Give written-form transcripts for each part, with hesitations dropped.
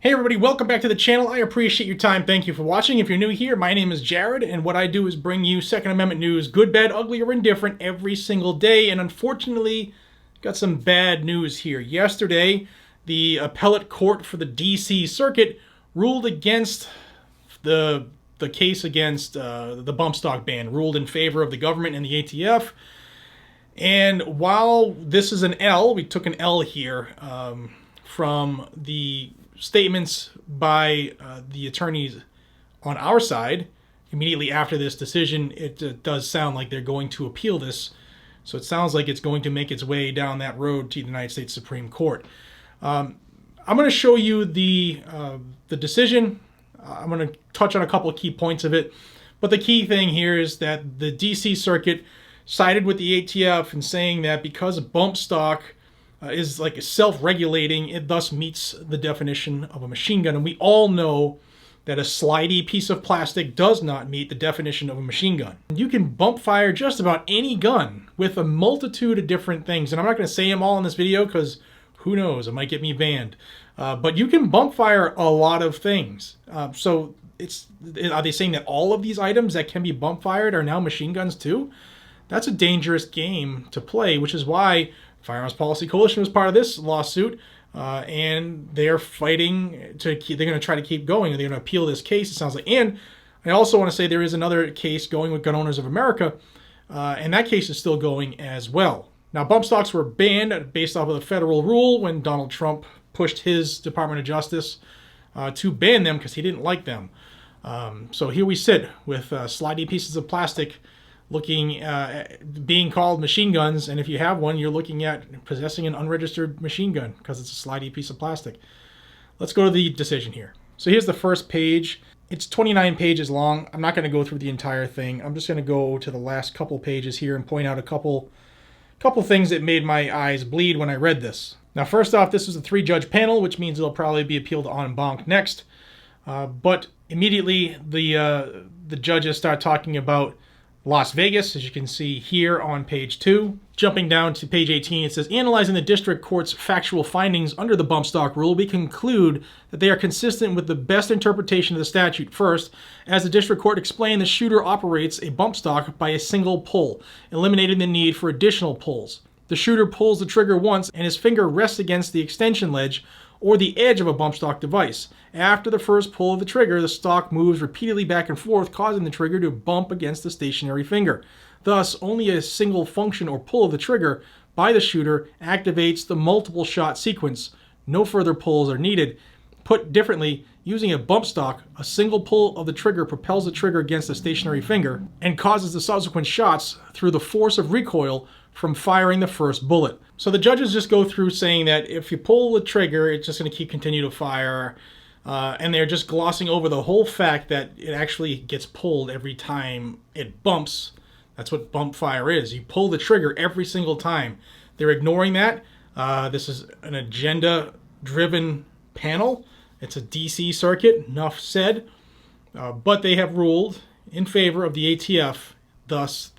Hey everybody, welcome back to the channel. I appreciate your time. Thank you for watching. If you're new here, my name is Jared, and what I do is bring you Second Amendment news, good, bad, ugly, or indifferent, every single day. And unfortunately, got some bad news here. Yesterday, the appellate court for the DC Circuit ruled against the case against the bump stock ban, ruled in favor of the government and the ATF. And while this is an L, we took an L here from the statements by the attorneys on our side. Immediately after this decision, it does sound like they're going to appeal this. So it sounds like it's going to make its way down that road to the United States Supreme Court. I'm going to show you the decision. I'm going to touch on a couple of key points of it. But the key thing here is that the DC Circuit sided with the ATF in saying that because bump stock is like self-regulating, it thus meets the definition of a machine gun. And we all know that a slidey piece of plastic does not meet the definition of a machine gun. You can bump fire just about any gun with a multitude of different things. And I'm not going to say them all in this video because who knows, it might get me banned. But you can bump fire a lot of things. So are they saying that all of these items that can be bump fired are now machine guns too? That's a dangerous game to play, which is why Firearms Policy Coalition was part of this lawsuit, and they're fighting to keep. They're going to try to keep going, and they're going to appeal this case, it sounds like. And I also want to say there is another case going with Gun Owners of America, and that case is still going as well. Now, bump stocks were banned based off of the federal rule when Donald Trump pushed his Department of Justice to ban them because he didn't like them. So here we sit with slidey pieces of plastic being called machine guns, and if you have one, you're looking at possessing an unregistered machine gun because it's a slidey piece of plastic. Let's go to the decision here. So here's the first page. It's 29 pages long. I'm not going to go through the entire thing. I'm just going to go to the last couple pages here and point out a couple things that made my eyes bleed when I read this. Now, first off, this is a 3-judge panel, which means it'll probably be appealed en banc next. But immediately, the judges start talking about Las Vegas, as you can see here on page 2. Jumping down to page 18, it says, analyzing the district court's factual findings under the bump stock rule, we conclude that they are consistent with the best interpretation of the statute. First, as the district court explained, the shooter operates a bump stock by a single pull, eliminating the need for additional pulls. The shooter pulls the trigger once and his finger rests against the extension ledge or the edge of a bump stock device. After the first pull of the trigger, the stock moves repeatedly back and forth, causing the trigger to bump against the stationary finger. Thus, only a single function or pull of the trigger by the shooter activates the multiple shot sequence. No further pulls are needed. Put differently, using a bump stock, a single pull of the trigger propels the trigger against the stationary finger and causes the subsequent shots through the force of recoil from firing the first bullet. So the judges just go through saying that if you pull the trigger, it's just going to continue to fire. And they're just glossing over the whole fact that it actually gets pulled every time it bumps. That's what bump fire is. You pull the trigger every single time. They're ignoring that. This is an agenda-driven panel. It's a DC circuit, enough said. But they have ruled in favor of the ATF, thus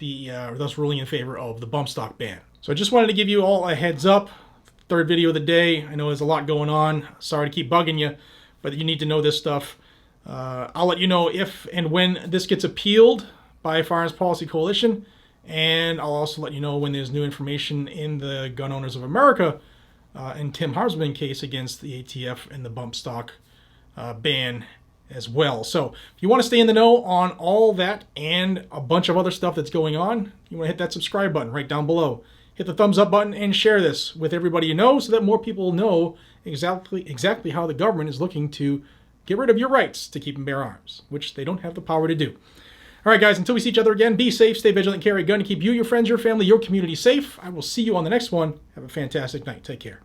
ruling in favor of the bump stock ban. So I just wanted to give you all a heads up. Third video of the day. I know there's a lot going on. Sorry to keep bugging you, but you need to know this stuff. I'll let you know if and when this gets appealed by Firearms Policy Coalition, and I'll also let you know when there's new information in the Gun Owners of America and Tim Harsman case against the ATF and the bump stock ban as well. So if you want to stay in the know on all that and a bunch of other stuff that's going on, you want to hit that subscribe button right down below. Hit the thumbs up button and share this with everybody you know so that more people know exactly how the government is looking to get rid of your rights to keep and bear arms, which they don't have the power to do. All right, guys, until we see each other again, be safe, stay vigilant, carry a gun to keep you, your friends, your family, your community safe. I will see you on the next one. Have a fantastic night. Take care.